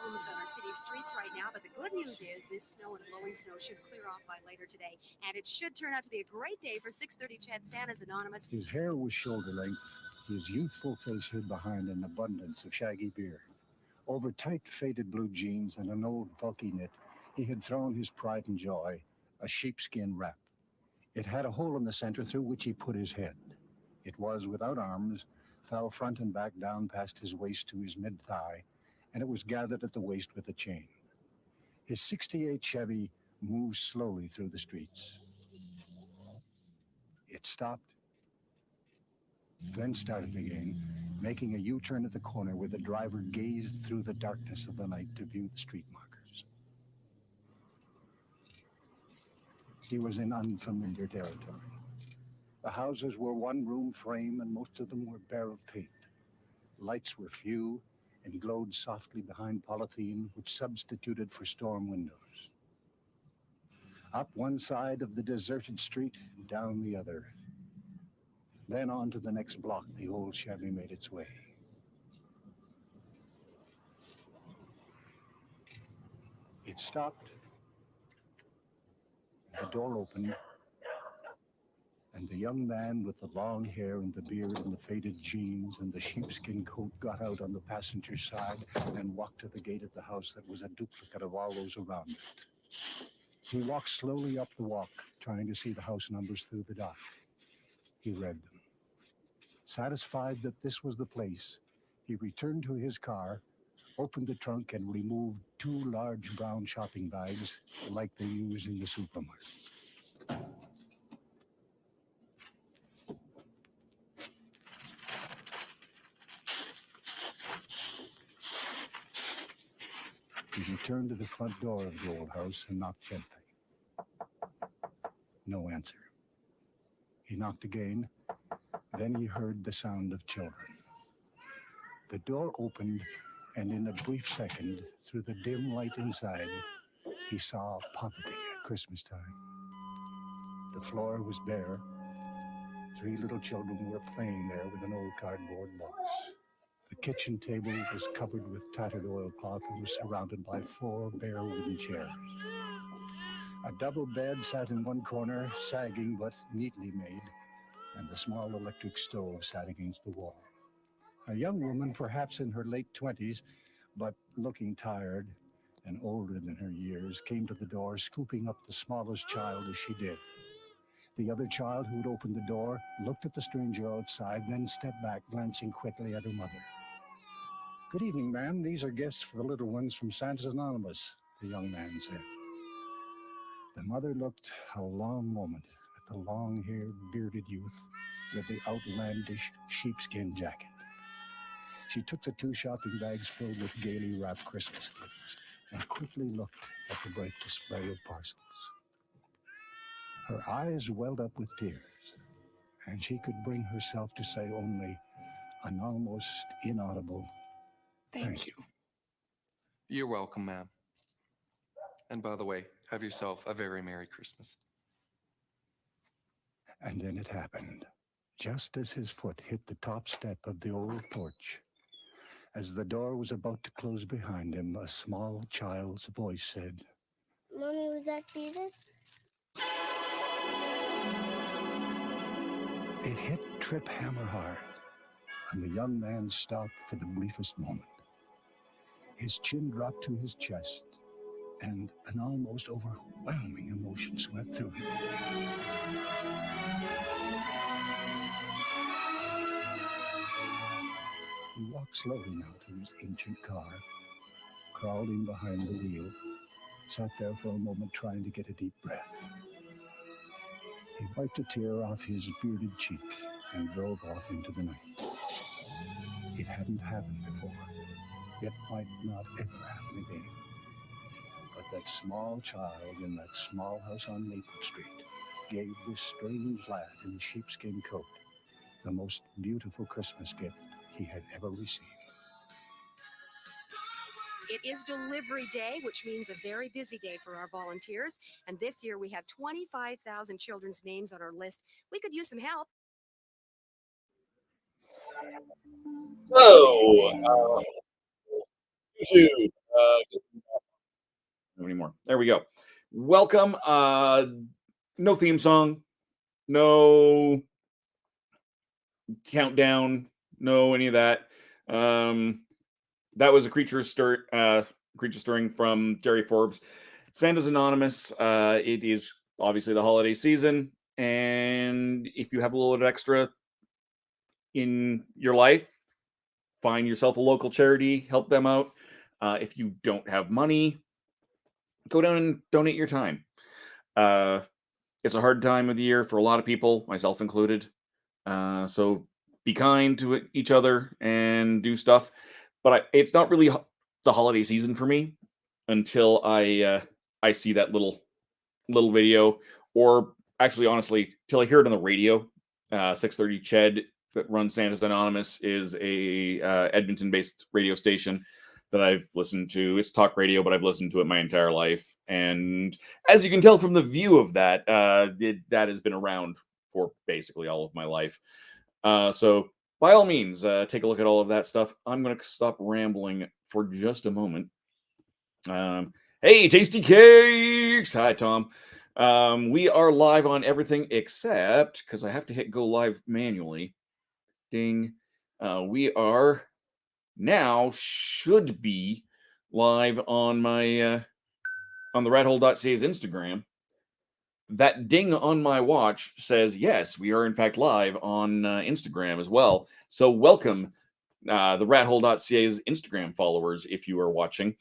problems on our city streets right now, but the good news is this snow and blowing snow should clear off by later today, and it should turn out to be a great day for 6:30 Chad Santa's Anonymous. His hair was shoulder length, his youthful face hid behind an abundance of shaggy beard. Over tight, faded blue jeans and an old, bulky knit, he had thrown his pride and joy, a sheepskin wrap. It had a hole in the center through which he put his head. It was without arms, fell front and back down past his waist to his mid-thigh, and it was gathered at the waist with a chain. His '68 Chevy moved slowly through the streets. It stopped, then started again, making a U-turn at the corner where the driver gazed through the darkness of the night to view the street markers. He was in unfamiliar territory. The houses were one-room frame, and most of them were bare of paint. Lights were few and glowed softly behind polythene, which substituted for storm windows. Up one side of the deserted street, down the other. Then on to the next block, the old Chevy made its way. It stopped. The door opened, and the young man with the long hair and the beard and the faded jeans and the sheepskin coat got out on the passenger side and walked to the gate of the house that was a duplicate of all those around it. He walked slowly up the walk, trying to see the house numbers through the dark. He read them. Satisfied that this was the place, he returned to his car, opened the trunk, and removed 2 large brown shopping bags like they use in the supermarkets. He returned to the front door of the old house and knocked gently. No answer. He knocked again. Then he heard the sound of children. The door opened, and in a brief second, through the dim light inside, he saw poverty at Christmas time. The floor was bare. 3 little children were playing there with an old cardboard box. The kitchen table was covered with tattered oilcloth and was surrounded by 4 bare wooden chairs. A double bed sat in one corner, sagging but neatly made, and a small electric stove sat against the wall. A young woman, perhaps in her late 20s, but looking tired and older than her years, came to the door, scooping up the smallest child as she did. The other child, who had opened the door, looked at the stranger outside, then stepped back, glancing quickly at her mother. "Good evening, ma'am. These are gifts for the little ones from Santa's Anonymous," the young man said. The mother looked a long moment at the long-haired, bearded youth with the outlandish sheepskin jacket. She took the 2 shopping bags filled with gaily wrapped Christmas gifts and quickly looked at the bright display of parcels. Her eyes welled up with tears, and she could bring herself to say only an almost inaudible Thank you. You're welcome, ma'am. And by the way, have yourself a very Merry Christmas. And then it happened, just as his foot hit the top step of the old porch. As the door was about to close behind him, a small child's voice said, "Mommy, was that Jesus?" It hit Trip hammer hard, and the young man stopped for the briefest moment. His chin dropped to his chest, and an almost overwhelming emotion swept through him. He walked slowly now to his ancient car, crawled in behind the wheel, sat there for a moment trying to get a deep breath. He wiped a tear off his bearded cheek and drove off into the night. It hadn't happened before. It might not ever happen again. But that small child in that small house on Maple Street gave this strange lad in the sheepskin coat the most beautiful Christmas gift he had ever received. It is delivery day, which means a very busy day for our volunteers. And this year we have 25,000 children's names on our list. We could use some help. So, YouTube Anymore. There we go. Welcome. No theme song, no countdown, no any of that. That was a creature stirring from Jerry Forbes. Santa's Anonymous. It is obviously the holiday season, and if you have a little bit extra in your life, find yourself a local charity, help them out. If you don't have money, go down and donate your time. It's a hard time of the year for a lot of people, myself included. So be kind to each other and do stuff. But it's not really the holiday season for me until I see that little video, or actually, honestly, till I hear it on the radio. 630 Ched that runs Santa's Anonymous is a Edmonton-based radio station that I've listened to. It's talk radio, but I've listened to it my entire life. And as you can tell from the view of that, that has been around for basically all of my life. So by all means, take a look at all of that stuff. I'm going to stop rambling for just a moment. Hey, Tasty Cakes! Hi, Tom. We are live on everything except, because I have to hit go live manually. Ding. We are now should be live on my on the rathole.ca's Instagram. That ding on my watch says yes, we are in fact live on Instagram as well. So welcome the rathole.ca's Instagram followers if you are watching.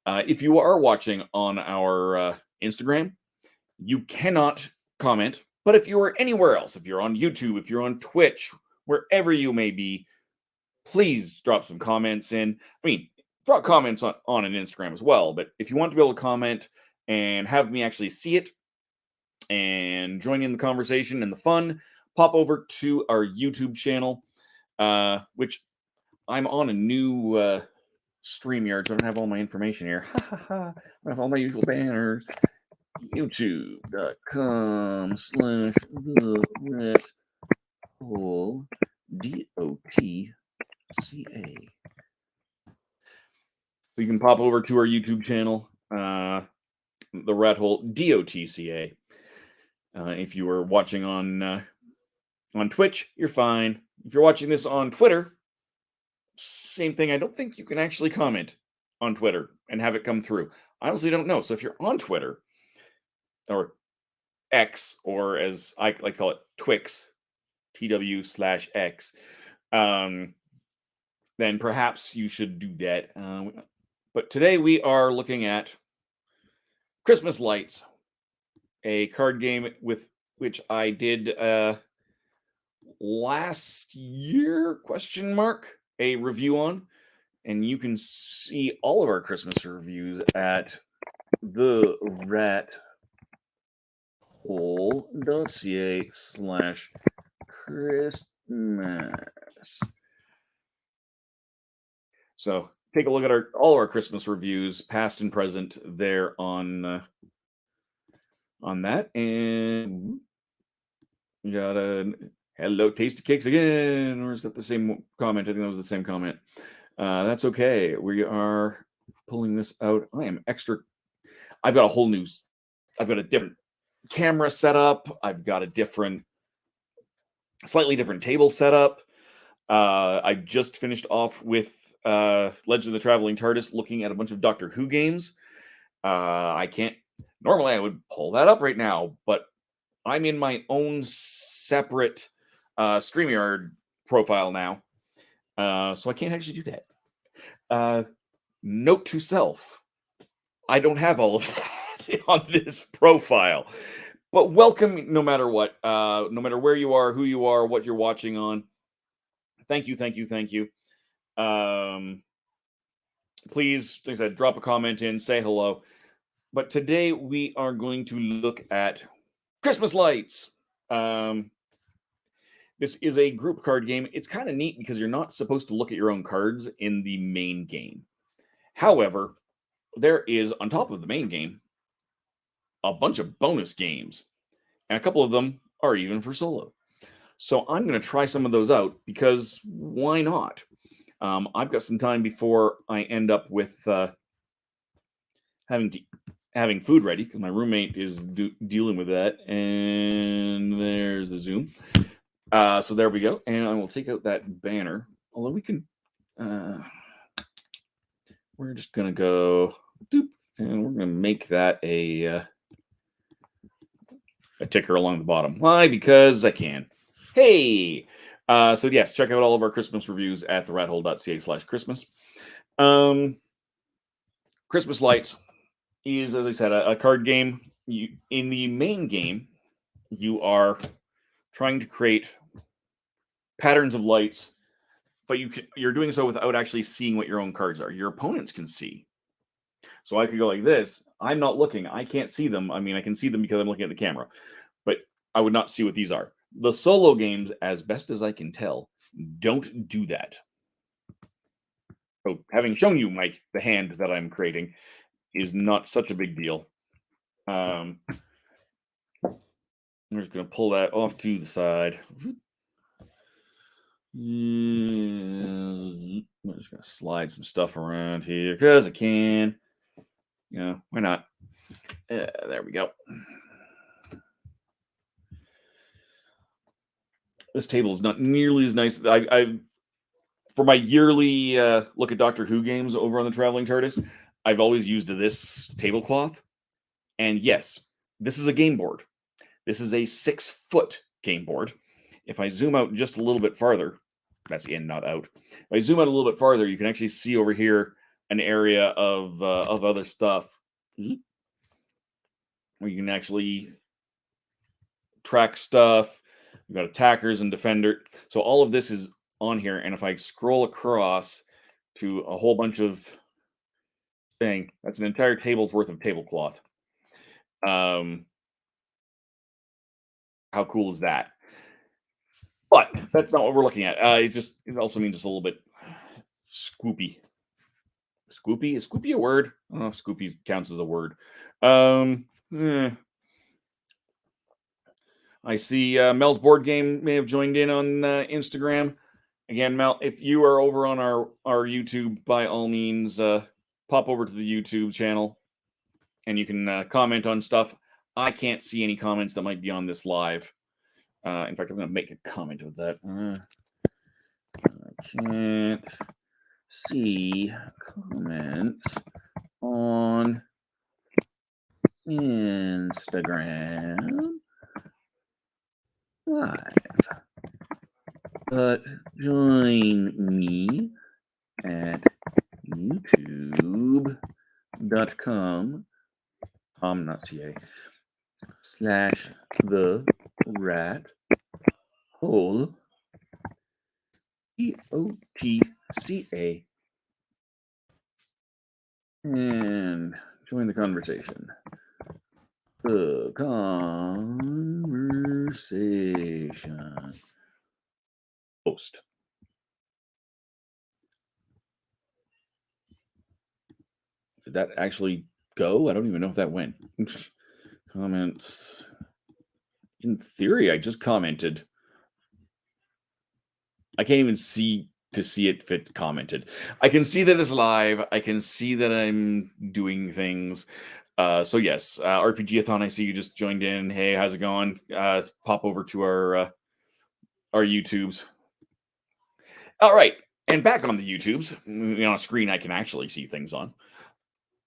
If you are watching on our Instagram, you cannot comment. But if you are anywhere else, if you're on YouTube, if you're on Twitch, wherever you may be, please drop some comments in. I mean, drop comments on an Instagram as well. But if you want to be able to comment and have me actually see it and join in the conversation and the fun, pop over to our YouTube channel, which I'm on a new StreamYard, so I don't have all my information here. I have all my usual banners. YouTube.com/TheRatHole DOTCA. So you can pop over to our YouTube channel, The Rat Hole DOTCA. If you are watching on Twitch, you're fine. If you're watching this on Twitter, same thing. I don't think you can actually comment on Twitter and have it come through. I honestly don't know. So if you're on Twitter or X, or as I like to call it, Twix, TW/X, then perhaps you should do that. But today we are looking at Christmas Lights, a card game with which I did last year, a review on. And you can see all of our Christmas reviews at therathole.ca/Christmas. So take a look at all our Christmas reviews, past and present, there on that. And we got a hello, Tasty Cakes again. Or is that the same comment? I think that was the same comment. That's okay. We are pulling this out. I've got a different camera setup. I've got a slightly different table setup. I just finished off with Legend of the Traveling TARDIS, looking at a bunch of Doctor Who games. Normally I would pull that up right now, but I'm in my own separate StreamYard profile now. So I can't actually do that. Note to self, I don't have all of that on this profile. But welcome no matter what, no matter where you are, who you are, what you're watching on. Thank you. Please, like I said, drop a comment in, say hello. But today we are going to look at Christmas Lights. This is a group card game. It's kind of neat because you're not supposed to look at your own cards in the main game. However, there is, on top of the main game, a bunch of bonus games. And a couple of them are even for solo. So I'm going to try some of those out because why not? I've got some time before I end up with having food ready because my roommate is dealing with that. And there's the Zoom. So there we go. And I will take out that banner. Although we can, we're just gonna go doop, and we're gonna make that a ticker along the bottom. Why? Because I can. Hey. So yes, check out all of our Christmas reviews at therathole.ca/Christmas. Christmas Lights is, as I said, a card game. In the main game, you are trying to create patterns of lights, but you're doing so without actually seeing what your own cards are. Your opponents can see. So I could go like this. I'm not looking. I can't see them. I mean, I can see them because I'm looking at the camera, but I would not see what these are. The solo games, as best as I can tell, don't do that. So having shown you the hand that I'm creating is not such a big deal. I'm just going to pull that off to the side. I'm just going to slide some stuff around here because I can. Why not? There we go. This table is not nearly as nice. I for my yearly look at Doctor Who games over on the Traveling TARDIS, I've always used this tablecloth. And yes, this is a game board. This is a 6-foot game board. If I zoom out just a little bit farther, that's in, not out. If I zoom out a little bit farther, you can actually see over here an area of other stuff where you can actually track stuff. We've got attackers and defender. So all of this is on here. And if I scroll across to a whole bunch of thing, that's an entire table's worth of tablecloth. How cool is that? But that's not what we're looking at. It also means it's a little bit scoopy. Scoopy? Is scoopy a word? I don't know if scoopy counts as a word. I see Mel's board game may have joined in on Instagram. Again, Mel, if you are over on our YouTube, by all means, pop over to the YouTube channel and you can comment on stuff. I can't see any comments that might be on this live. In fact, I'm going to make a comment with that. I can't see comments on Instagram live, but join me at youtube.com, not.ca, /the rat hole, EOTCA, and join the conversation. The conversation. Post. Did that actually go? I don't even know if that went. Comments. In theory, I just commented. I can't even see it if it's commented. I can see that it's live. I can see that I'm doing things. So yes, RPG-a-thon, I see you just joined in. Hey, how's it going? Pop over to our YouTubes. All right, and back on the YouTubes, on a screen I can actually see things on.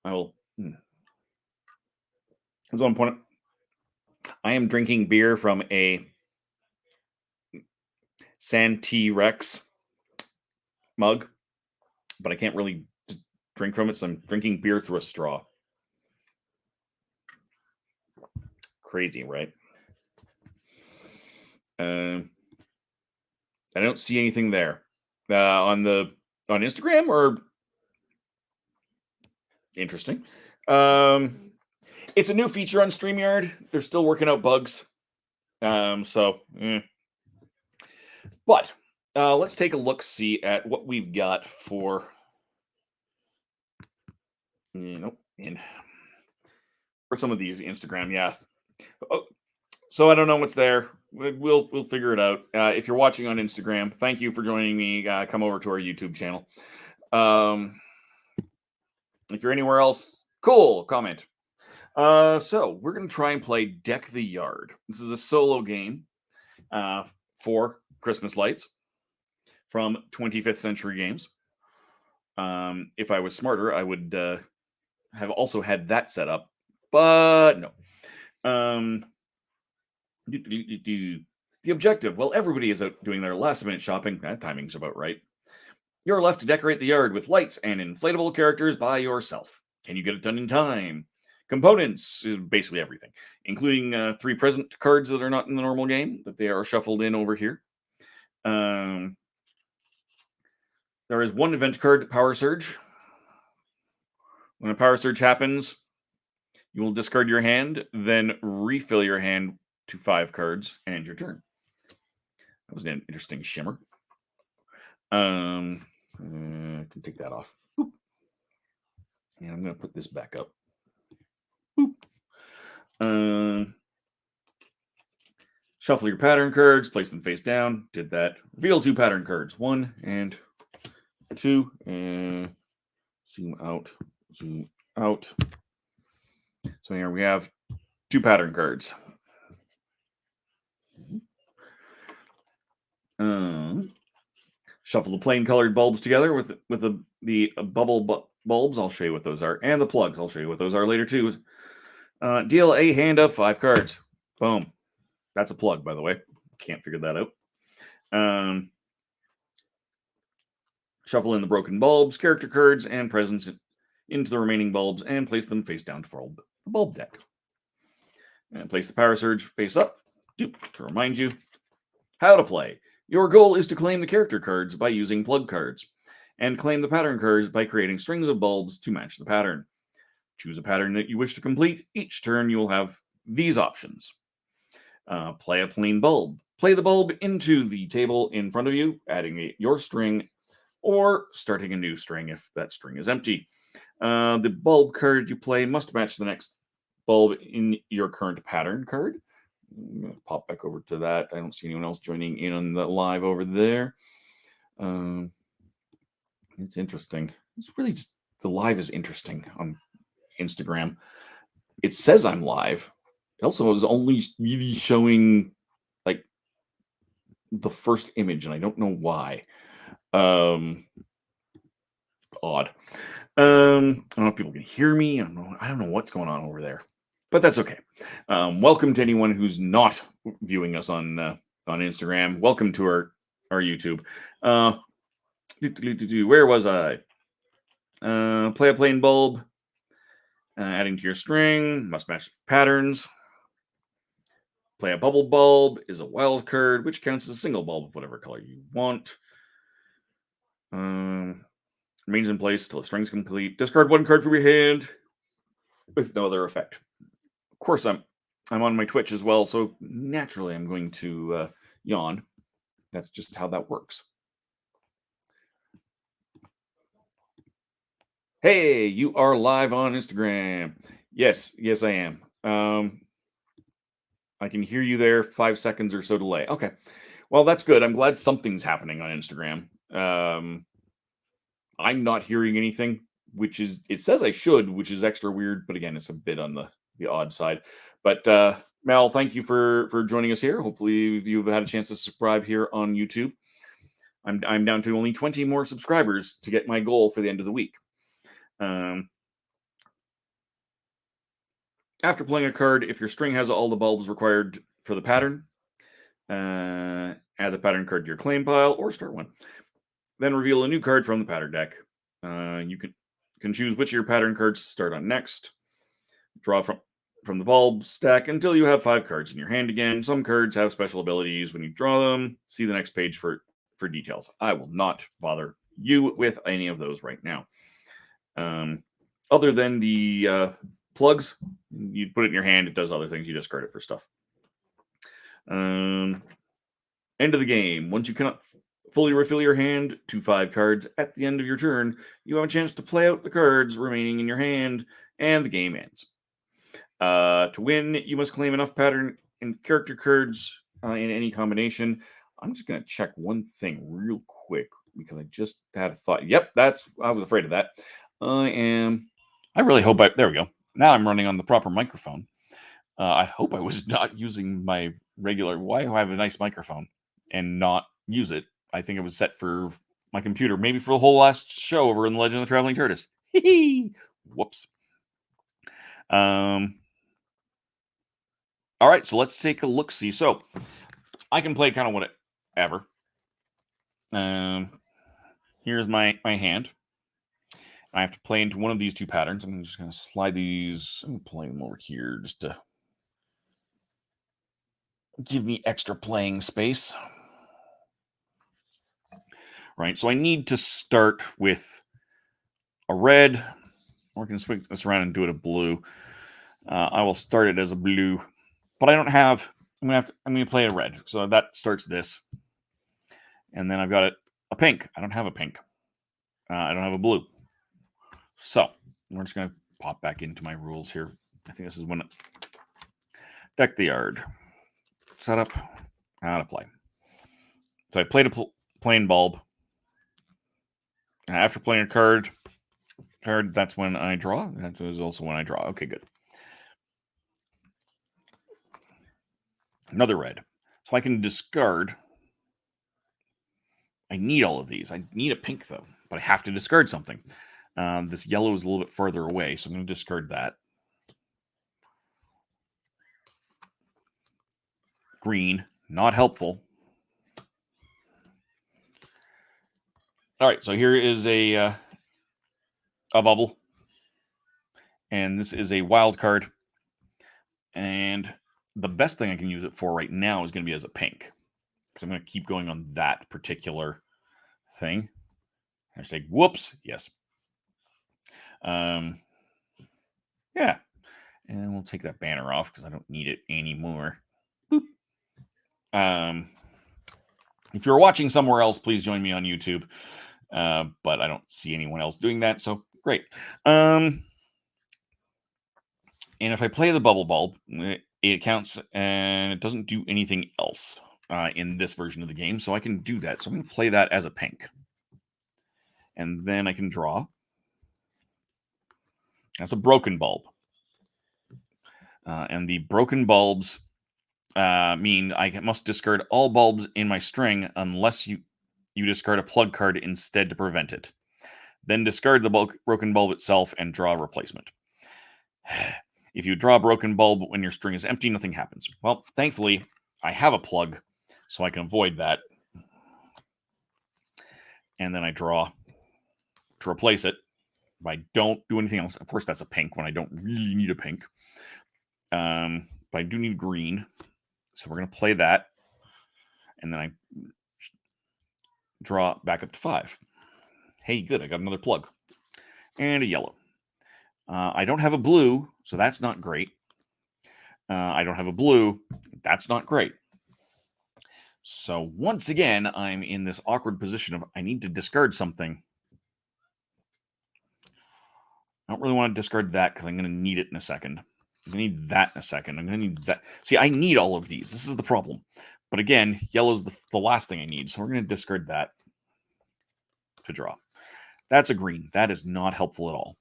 I will. That's one point. I am drinking beer from a Santee Rex mug, but I can't really drink from it, so I'm drinking beer through a straw. Crazy, right? I don't see anything there on Instagram, or interesting. It's a new feature on StreamYard. They're still working out bugs. But let's take a look-see at what we've got for for some of these Instagram. Yeah. Oh, so I don't know what's there. We'll figure it out. If you're watching on Instagram, thank you for joining me. Come over to our YouTube channel. If you're anywhere else, Cool comment. So we're going to try and play Deck the Yard. This is a solo game for Christmas lights from 25th Century Games. If I was smarter, I would have also had that set up, but no. The objective, well, everybody is out doing their last-minute shopping. That timing's about right. You're left to decorate the yard with lights and inflatable characters by yourself. Can you get it done in time? Components is basically everything, including 3 present cards that are not in the normal game, but they are shuffled in over here. There is 1 event card, Power Surge. When a Power Surge happens, you will discard your hand, then refill your hand to 5 cards, and end your turn. That was an interesting shimmer. I can take that off. Boop. And I'm going to put this back up. Boop. Shuffle your pattern cards, place them face down. Did that. Reveal 2 pattern cards. 1 and 2. And zoom out. Zoom out. So here we have 2 pattern cards. Shuffle the plain colored bulbs together with the bubble bulbs. I'll show you what those are. And the plugs. I'll show you what those are later too. Deal a hand of 5 cards. Boom. That's a plug, by the way. Can't figure that out. Shuffle in the broken bulbs, character cards, and presents into the remaining bulbs and place them face down to fold the bulb deck. And place the Power Surge face up to remind you how to play. Your goal is to claim the character cards by using plug cards, and claim the pattern cards by creating strings of bulbs to match the pattern. Choose a pattern that you wish to complete. Each turn you will have these options. Play a plain bulb. Play the bulb into the table in front of you, adding your string, or starting a new string if that string is empty. The bulb card you play must match the next bulb in your current pattern card. I'm going to pop back over to that. I don't see anyone else joining in on the live over there. It's interesting. It's really just, the live is interesting on Instagram. It says I'm live. It also is only really showing like the first image, and I don't know why. Odd. I don't know if people can hear me. I don't know what's going on over there. But that's okay. Welcome to anyone who's not viewing us on Instagram. Welcome to our YouTube. Where was I? Play a plain bulb. Adding to your string. Must match patterns. Play a bubble bulb is a wild card, which counts as a single bulb of whatever color you want. Remains in place till the string's complete. Discard 1 card from your hand with no other effect. Of course, I'm on my Twitch as well, so naturally I'm going to yawn. That's just how that works. Hey, you are live on Instagram. Yes, I am. I can hear you there. 5 seconds or so delay. Okay, well, that's good. I'm glad something's happening on Instagram. I'm not hearing anything, which is, it says I should, which is extra weird, but again, it's a bit on the odd side. But Mel, thank you for joining us here. Hopefully you've had a chance to subscribe here on YouTube. I'm down to only 20 more subscribers to get my goal for the end of the week. After playing a card, if your string has all the bulbs required for the pattern, add the pattern card to your claim pile or start one. Then reveal a new card from the pattern deck. You can choose which of your pattern cards to start on next. Draw from the bulb stack until you have 5 cards in your hand again. Some cards have special abilities when you draw them. See the next page for details. I will not bother you with any of those right now. Other than the plugs, you put it in your hand. It does other things. You discard it for stuff. End of the game. Once you cannot fully refill your hand to 5 cards at the end of your turn, you have a chance to play out the cards remaining in your hand, and the game ends. To win, you must claim enough pattern and character cards in any combination. I'm just going to check one thing real quick because I just had a thought. Yep, I was afraid of that. I am I really hope there we go. Now I'm running on the proper microphone. I hope I was not using my regular. Why do I have a nice microphone and not use it? I think it was set for my computer, maybe for the whole last show over in the Legend of the Traveling Tortoise. Whoops. All right, so let's take a look. See, so I can play kind of whatever. Here's my hand. I have to play into one of these two patterns. I'm just going to slide these. I'm playing them over here just to give me extra playing space. Right, so I need to start with a red. We're going to swing this around and do it a blue. I will start it as a blue, but I don't have. I'm going to play a red, so that starts this, and then I've got a pink. I don't have a pink. I don't have a blue. So we're just going to pop back into my rules here. I think this is when deck the yard, setup, how to play. So I played a plain bulb. After playing a card, that's when I draw. That is also when I draw. Okay, good. Another red. So I can discard. I need all of these. I need a pink, though, but I have to discard something. This yellow is a little bit farther away, so I'm going to discard that. Green, not helpful. All right, so here is a bubble, and this is a wild card. And the best thing I can use it for right now is going to be as a pink, because I'm going to keep going on that particular thing. Hashtag whoops, yes. Yeah, and we'll take that banner off because I don't need it anymore. Boop. If you're watching somewhere else, please join me on YouTube. But I don't see anyone else doing that, so great. And if I play the bubble bulb, it counts and it doesn't do anything else in this version of the game, so I can do that. So I'm going to play that as a pink. And then I can draw. That's a broken bulb. And the broken bulbs mean I must discard all bulbs in my string unless you discard a plug card instead to prevent it. Then discard the broken bulb itself and draw a replacement. If you draw a broken bulb when your string is empty, nothing happens. Well, thankfully, I have a plug, so I can avoid that. And then I draw to replace it. If I don't do anything else, of course, that's a pink when I don't really need a pink. But I do need green. So we're going to play that. And then I draw back up to 5. Hey, good. I got another plug. And a yellow. I don't have a blue, so that's not great. I don't have a blue. That's not great. So once again, I'm in this awkward position of I need to discard something. I don't really want to discard that because I'm going to need it in a second. I'm going to need that in a second. I'm going to need that. See, I need all of these. This is the problem. But again, yellow's the last thing I need. So we're going to discard that to draw. That's a green. That is not helpful at all.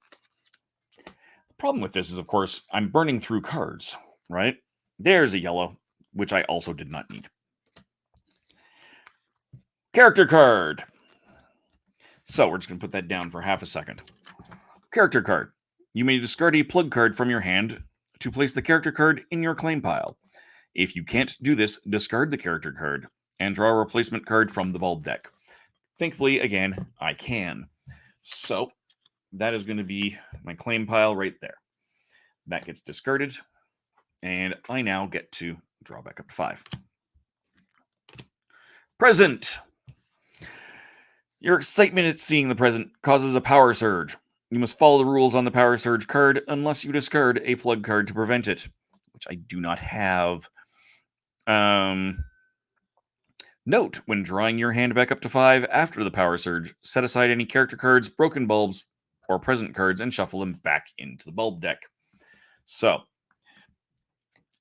The problem with this is, of course, I'm burning through cards, right? There's a yellow, which I also did not need. Character card. So we're just going to put that down for half a second. Character card. You may discard a plug card from your hand to place the character card in your claim pile. If you can't do this, discard the character card and draw a replacement card from the bulb deck. Thankfully, again, I can. So that is going to be my claim pile right there. That gets discarded, and I now get to draw back up to 5. Present. Your excitement at seeing the present causes a power surge. You must follow the rules on the power surge card unless you discard a plug card to prevent it, which I do not have. Note, when drawing your hand back up to 5 after the power surge, set aside any character cards, broken bulbs, or present cards and shuffle them back into the bulb deck. So,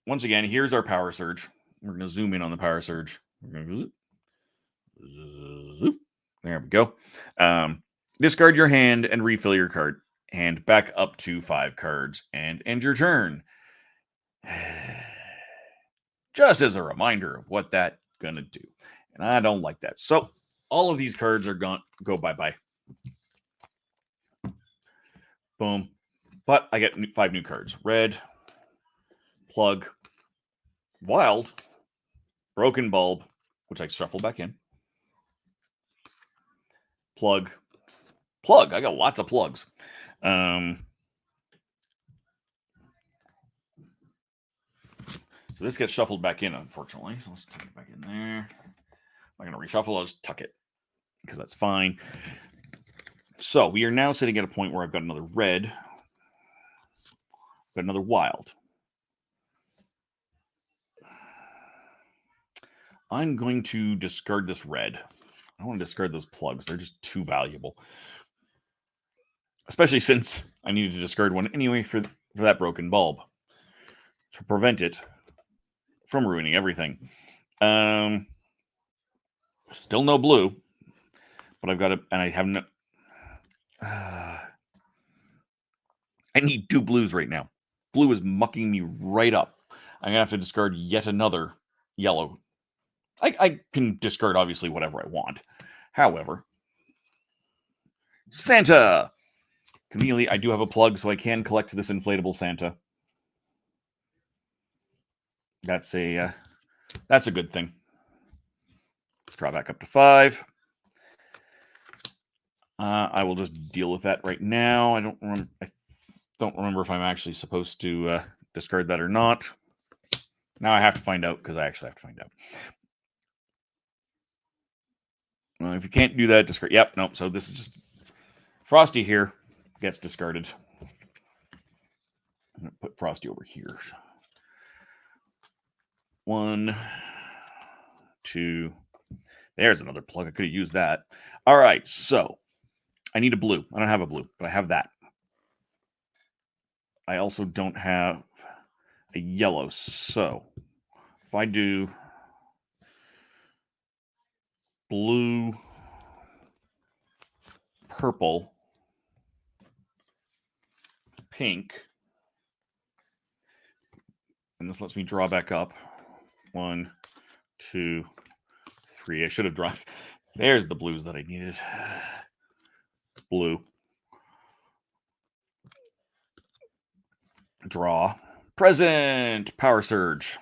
once again, here's our power surge. We're going to zoom in on the power surge. We're going to zoop. There we go. Discard your hand and refill your card. and back up to 5 cards and end your turn. Just as a reminder of what that's gonna do. And I don't like that. So all of these cards are gone. Go bye-bye. Boom. But I get 5 new cards. Red, plug, wild, broken bulb, which I shuffle back in. Plug. I got lots of plugs. So this gets shuffled back in, unfortunately. So let's tuck it back in there. I'm not going to reshuffle. I'll just tuck it because that's fine. So we are now sitting at a point where I've got another red. Got another wild. I'm going to discard this red. I don't want to discard those plugs. They're just too valuable. Especially since I needed to discard one anyway for that broken bulb. To prevent it from ruining everything. Still no blue. But I've got it, and I have no... I need 2 blues right now. Blue is mucking me right up. I'm going to have to discard yet another yellow. I can discard, obviously, whatever I want. However, Santa! Conveniently, I do have a plug, so I can collect this inflatable Santa. That's a good thing. Let's draw back up to 5. I will just deal with that right now. I don't remember if I'm actually supposed to discard that or not. Now I have to find out because I actually have to find out. Well, if you can't do that, discard. Yep, nope. So this is just Frosty here gets discarded. I'm going to put Frosty over here. 1, 2. There's another plug. I could have used that. All right, so I need a blue. I don't have a blue, but I have that. I also don't have a yellow. So if I do blue, purple, pink, and this lets me draw back up. 1, 2, 3. I should have drawn. There's the blues that I needed. Blue. Draw. Present. Power surge.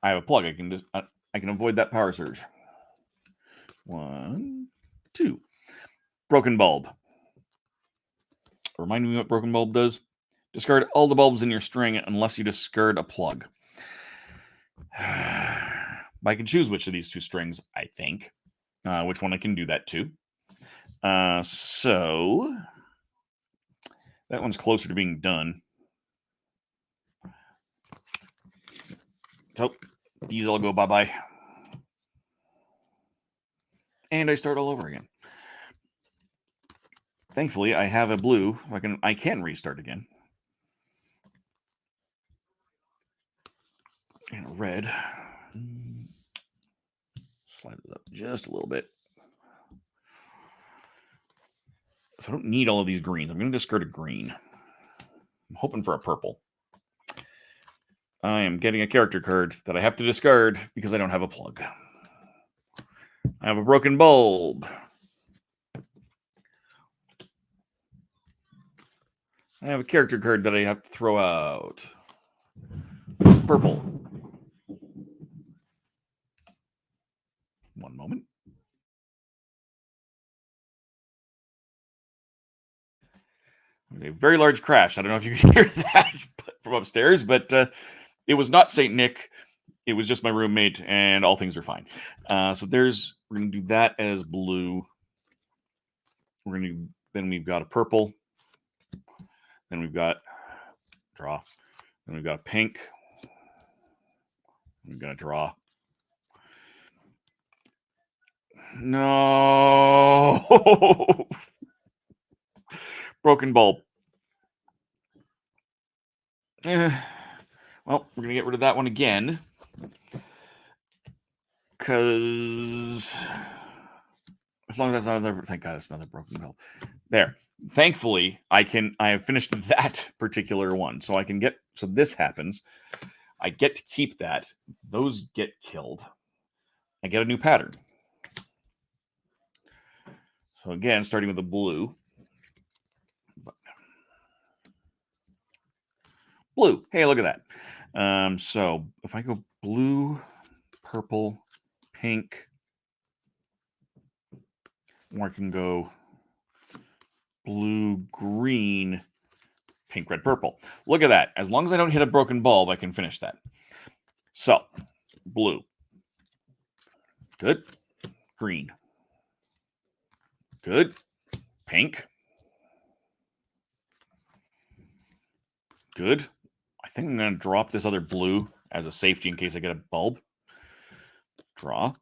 I have a plug. I can avoid that power surge. 1, 2. Broken bulb. Remind me what broken bulb does. Discard all the bulbs in your string unless you discard a plug. I can choose which of these 2 strings, I think. Which one I can do that to. So that one's closer to being done. So these all go bye-bye. And I start all over again. Thankfully, I have a blue. I can restart again. And a red. Slide it up just a little bit. So I don't need all of these greens. I'm going to discard a green. I'm hoping for a purple. I am getting a character card that I have to discard because I don't have a plug. I have a broken bulb. I have a character card that I have to throw out. Purple. One moment. A very large crash. I don't know if you can hear that from upstairs, but it was not St. Nick. It was just my roommate, and all things are fine. So we're going to do that as blue. Then we've got a purple. Then we've got draw. Then we've got a pink. I'm going to draw. No. Broken bulb. Well, we're going to get rid of that one again. Because as long as that's not another, thank God it's another broken bulb. There. thankfully, I have finished that particular one. So this happens. I get to keep that. Those get killed. I get a new pattern. So again, starting with the blue. Blue. Hey, look at that. So if I go blue, purple, pink, or I can go blue, green, pink, red, purple. Look at that. As long as I don't hit a broken bulb, I can finish that. So, blue. Good. Green. Good. Pink. Good. I think I'm going to drop this other blue as a safety in case I get a bulb. Draw.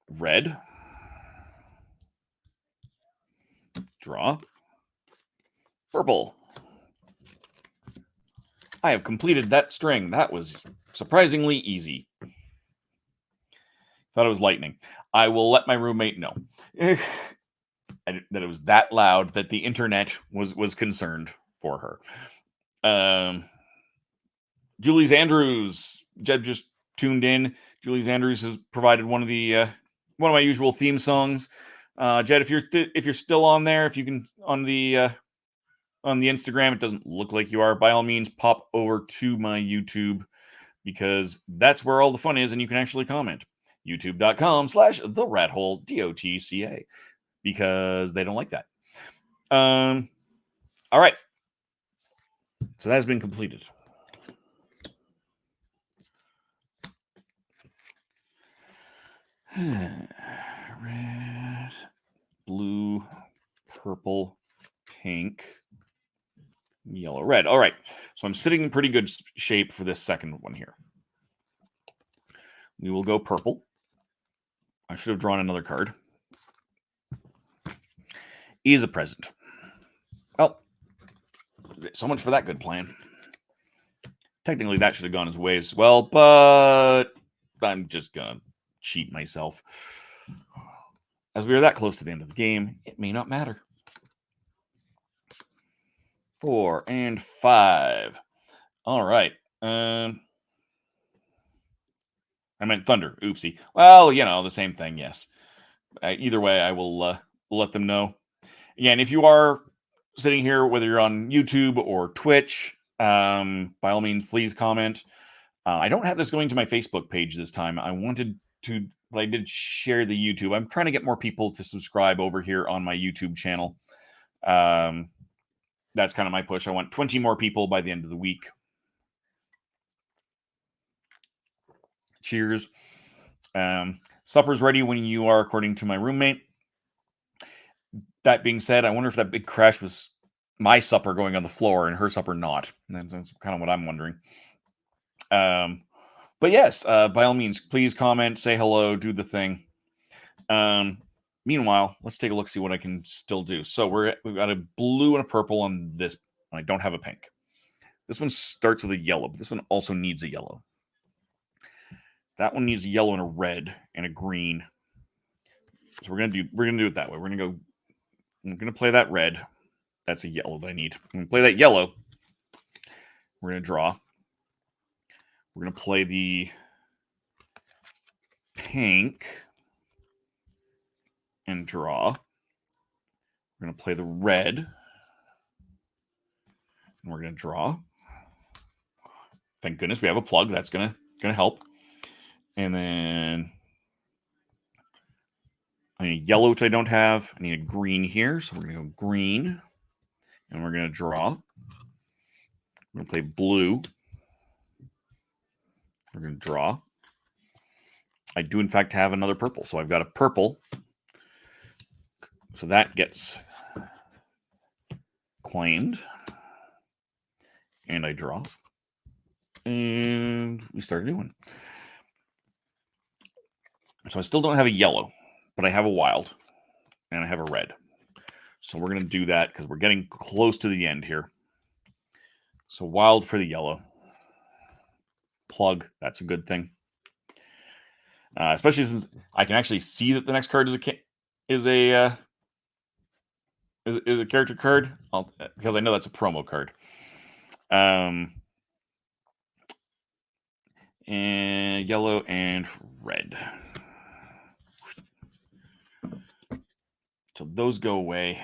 Red. Draw. Purple. I have completed that string. That was surprisingly easy. Thought it was lightning. I will let my roommate know that it was that loud that the internet was concerned for her. Julie's Andrews. Jeb just tuned in. Julie's Andrews has provided one of my usual theme songs. Jed, if you're still on there, if you can on the Instagram, it doesn't look like you are. By all means, pop over to my YouTube because that's where all the fun is, and you can actually comment. YouTube.com/TheRatHole DOTCA because they don't like that. All right. So that has been completed. Red, blue, purple, pink, yellow, red. All right. So I'm sitting in pretty good shape for this second one here. We will go purple. I should have drawn another card. E is a present. Well, so much for that good plan. Technically, that should have gone his way as well, but I'm just going to cheat myself. As we are that close to the end of the game, it may not matter. 4 and 5. All right. I meant thunder. Oopsie. Well, the same thing. Yes. Either way, I will let them know. Again, if you are sitting here, whether you're on YouTube or Twitch, by all means, please comment. I don't have this going to my Facebook page this time. I wanted to, but I did share the YouTube. I'm trying to get more people to subscribe over here on my YouTube channel. That's kind of my push. I want 20 more people by the end of the week. Cheers. Supper's ready when you are, according to my roommate. That being said, I wonder if that big crash was my supper going on the floor and her supper not. That's kind of what I'm wondering. But yes, by all means, please comment, say hello, do the thing. Meanwhile, let's take a look, see what I can still do. So we've got a blue and a purple on this. I don't have a pink. This one starts with a yellow, but this one also needs a yellow. That one needs a yellow and a red and a green. So we're gonna do it that way. I'm gonna play that red. That's a yellow that I need. I'm gonna play that yellow. We're gonna draw. We're gonna play the pink and draw. We're gonna play the red. And we're gonna draw. Thank goodness we have a plug. That's gonna help. And then I need a yellow, which I don't have. I need a green here. So we're going to go green. And we're going to draw. We're going to play blue. We're going to draw. I do, in fact, have another purple. So I've got a purple. So that gets claimed. And I draw. And we start a new one. So I still don't have a yellow, but I have a wild and I have a red. So we're going to do that because we're getting close to the end here. So wild for the yellow. Plug, that's a good thing. Especially since I can actually see that the next card is a is a character card. Because I know that's a promo card. And yellow and red. So those go away.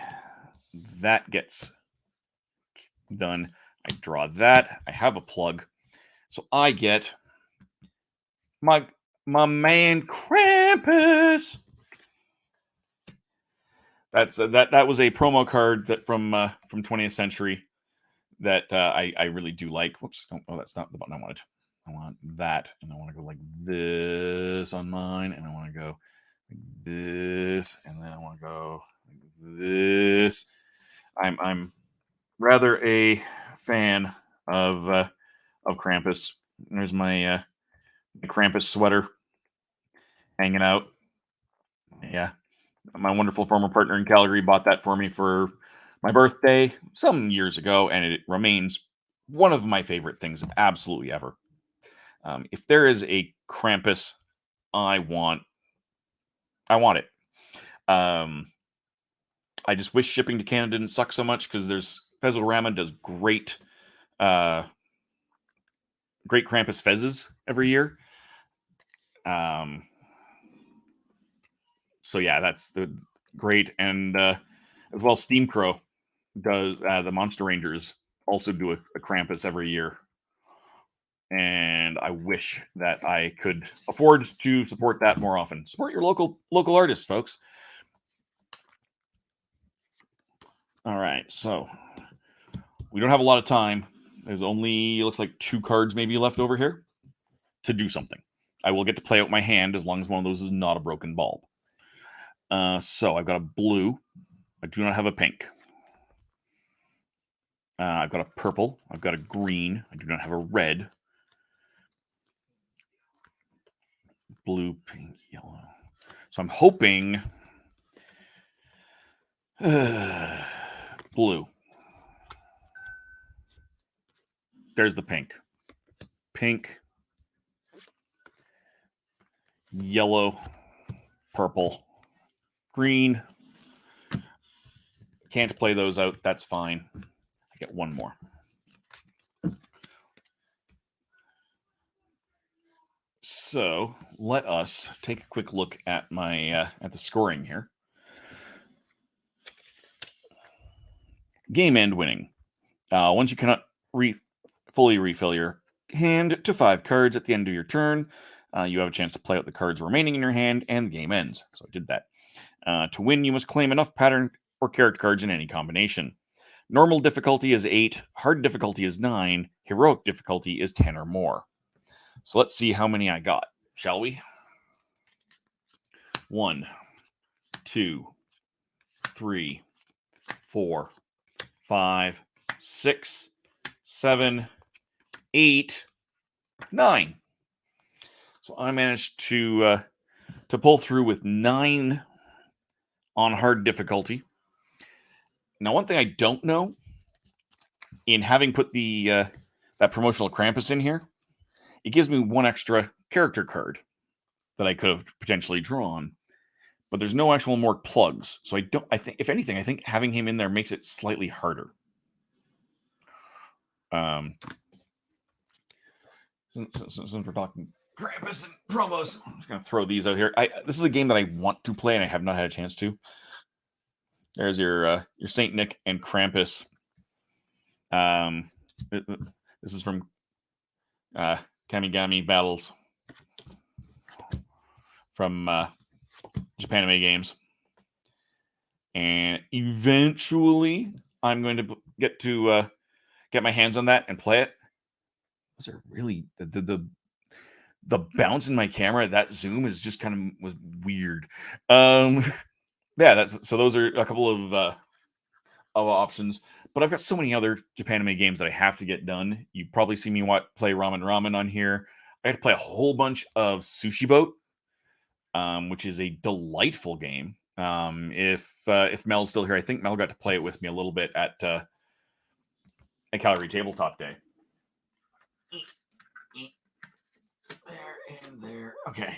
That gets done. I draw that. I have a plug. So I get my man Krampus. That was a promo card that from 20th Century that I really do like. Whoops! Oh, that's not the button I wanted. I want that, and I want to go like this on mine, and I want to go like this, and then I want to go like this. I'm rather a fan of Krampus. There's my Krampus sweater hanging out. Yeah, my wonderful former partner in Calgary bought that for me for my birthday some years ago, and it remains one of my favorite things absolutely ever. If there is a Krampus, I want it. I just wish shipping to Canada didn't suck so much because there's Fezorama does great Krampus Fezzes every year. So yeah, that's the great, and as well, Steam Crow does the Monster Rangers also do a Krampus every year, and I wish that I could afford to support that more often. Support your local artists, folks. All right, so we don't have a lot of time. There's only looks like 2 cards maybe left over here to do something. I will get to play out my hand as long as one of those is not a broken bulb. So I've got a blue. I do not have a pink. I've got a purple. I've got a green. I do not have a red. Blue, pink, yellow. So I'm hoping blue. There's the pink. Pink, yellow, purple, green. Can't play those out. That's fine. I get one more. So let us take a quick look at my at the scoring here. Game end winning. Once you cannot fully refill your hand to 5 cards at the end of your turn, you have a chance to play out the cards remaining in your hand, and the game ends. So I did that. To win, you must claim enough pattern or character cards in any combination. Normal difficulty is 8, hard difficulty is 9, heroic difficulty is 10 or more. So let's see how many I got, shall we? 1, 2, 3, 4, 5, 6, 7, 8, 9. So I managed to pull through with 9 on hard difficulty. Now, one thing I don't know, in having put the that promotional Krampus in here, it gives me 1 extra character card that I could have potentially drawn, but there's no actual more plugs. So I think, if anything, I think having him in there makes it slightly harder. Since we're talking Krampus and promos, I'm just going to throw these out here. This is a game that I want to play and I have not had a chance to. There's your Saint Nick and Krampus. This is from Kamigami Battles from Japan Anime Games, and eventually I'm going to get my hands on that and play it. Those are really the bounce in my camera. That zoom is just kind of was weird. Yeah, so those are a couple of options. But I've got so many other Japan Anime games that I have to get done. You probably see me play Ramen Ramen on here. I had to play a whole bunch of Sushi Boat, which is a delightful game. If Mel's still here, I think Mel got to play it with me a little bit at Calgary Tabletop Day. There and there. Okay,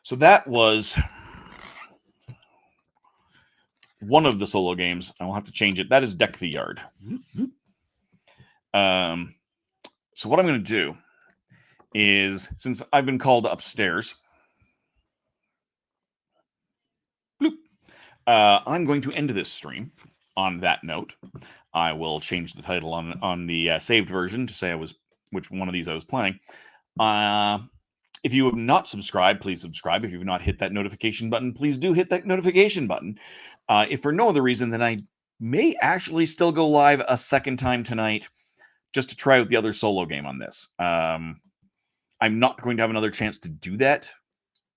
so that was one of the solo games. I will have to change it. That is Deck the Yard. So what I'm going to do is, since I've been called upstairs, bloop, I'm going to end this stream on that note. I will change the title on the saved version to say which one of these I was playing. If you have not subscribed, please subscribe. If you've not hit that notification button, please do hit that notification button. If for no other reason than I may actually still go live a second time tonight just to try out the other solo game on this. I'm not going to have another chance to do that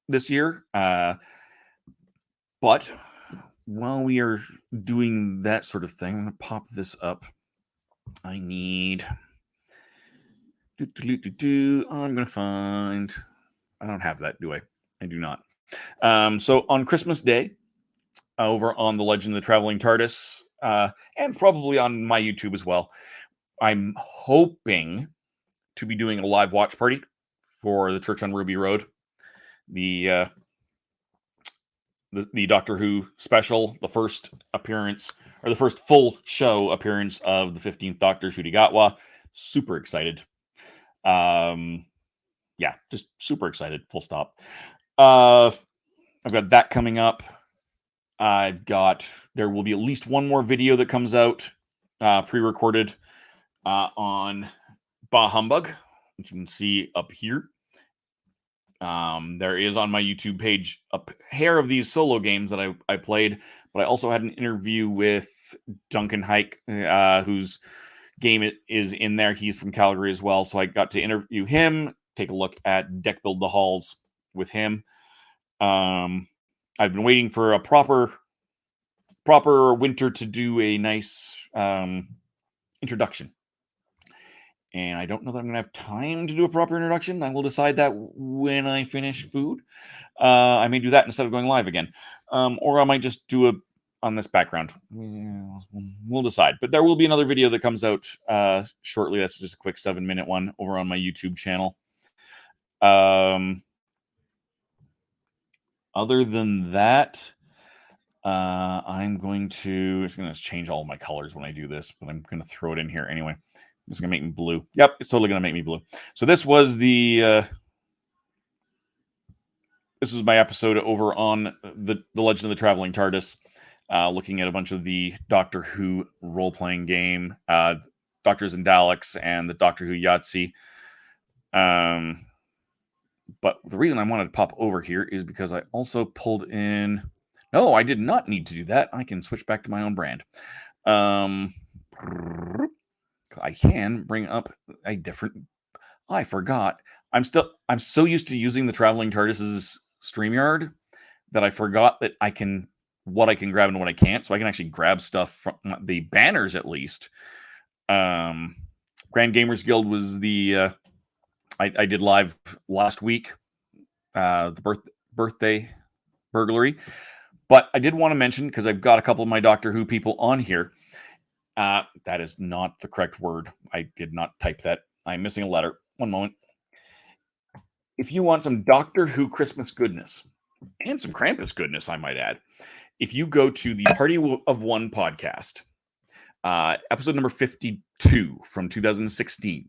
this year. But while we are doing that sort of thing, I'm going to pop this up. I need... I'm going to find... I don't have that, do I? I do not. So on Christmas Day, over on the Legend of the Traveling TARDIS, and probably on my YouTube as well, I'm hoping to be doing a live watch party for the Church on Ruby Road. The Doctor Who special, the first appearance, or the first full show appearance of the 15th Doctor, Ncuti Gatwa. Super excited. Yeah, just super excited, full stop. I've got that coming up. There will be at least one more video that comes out, pre-recorded, on Bah Humbug, which you can see up here. There is on my YouTube page a pair of these solo games that I played, but I also had an interview with Duncan Hike, whose game is in there. He's from Calgary as well, so I got to interview him, take a look at Deck Build the Halls with him. I've been waiting for a proper winter to do a nice introduction. And I don't know that I'm going to have time to do a proper introduction. I will decide that when I finish food. I may do that instead of going live again. Or I might just do it on this background. We'll decide. But there will be another video that comes out shortly. That's just a quick 7-minute one over on my YouTube channel. Other than that, I'm going to... It's going to change all my colors when I do this, but I'm going to throw it in here anyway. It's going to make me blue. Yep, it's totally going to make me blue. So this was this was my episode over on the Legend of the Traveling TARDIS, looking at a bunch of the Doctor Who role-playing game, Doctors and Daleks, and the Doctor Who Yahtzee. But the reason I wanted to pop over here is because I also pulled in... No, I did not need to do that. I can switch back to my own brand. I can bring up a different... I forgot. I'm so used to using the Traveling TARDIS's StreamYard that I forgot that what I can grab and what I can't. So I can actually grab stuff from the banners at least. Grand Gamers Guild was the... I did live last week, the birthday burglary. But I did want to mention, because I've got a couple of my Doctor Who people on here, that is not the correct word. I did not type that. I'm missing a letter. One moment. If you want some Doctor Who Christmas goodness, and some Krampus goodness, I might add, if you go to the Party of One podcast, episode number 52 from 2016,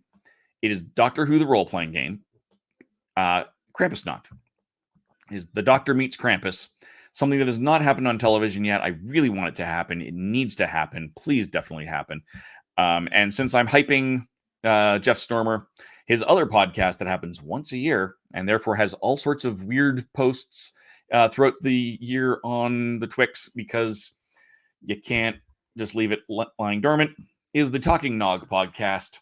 it is Doctor Who, the role-playing game. Krampusnacht. It is the Doctor meets Krampus. Something that has not happened on television yet. I really want it to happen. It needs to happen. Please definitely happen. And since I'm hyping Jeff Stormer, his other podcast that happens once a year and therefore has all sorts of weird posts throughout the year on the Twix because you can't just leave it lying dormant, is the Talking Nog podcast.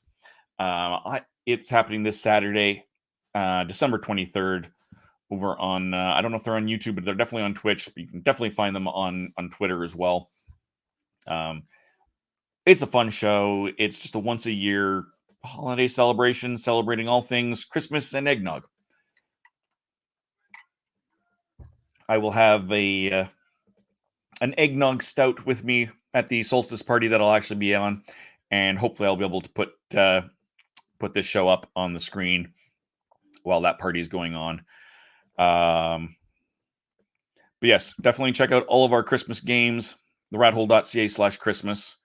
It's happening this Saturday, December 23rd. Over on, I don't know if they're on YouTube, but they're definitely on Twitch. But you can definitely find them on Twitter as well. It's a fun show. It's just a once a year holiday celebration, celebrating all things Christmas and eggnog. I will have an eggnog stout with me at the solstice party that I'll actually be on, and hopefully I'll be able to put this show up on the screen while that party is going on. But yes, definitely check out all of our Christmas games therathole.ca/Christmas.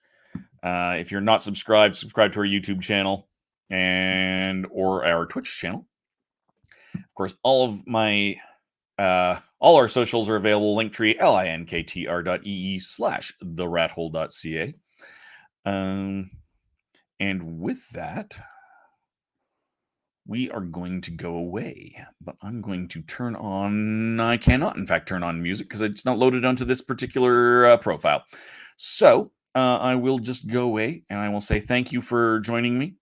If you're not subscribed, subscribe to our YouTube channel or our Twitch channel. Of course, all our socials are available. Linktree, linktr.ee/therathole.ca. And with that, we are going to go away, but I'm going to turn on, I cannot in fact turn on music because it's not loaded onto this particular profile. So I will just go away and I will say thank you for joining me.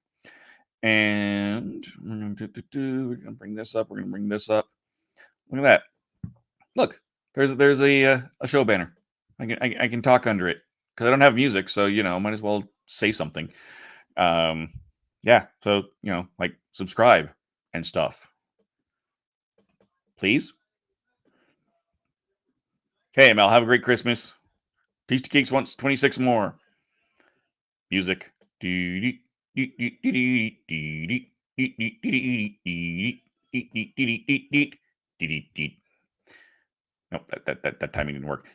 And we're going to bring this up. We're going to bring this up. Look at that. Look, there's a show banner. I can talk under it because I don't have music. So, might as well say something. Yeah. So, like subscribe and stuff. Please. Hey, Mel, have a great Christmas. Tasty Cakes wants 26 more. Music. Nope, that timing didn't work.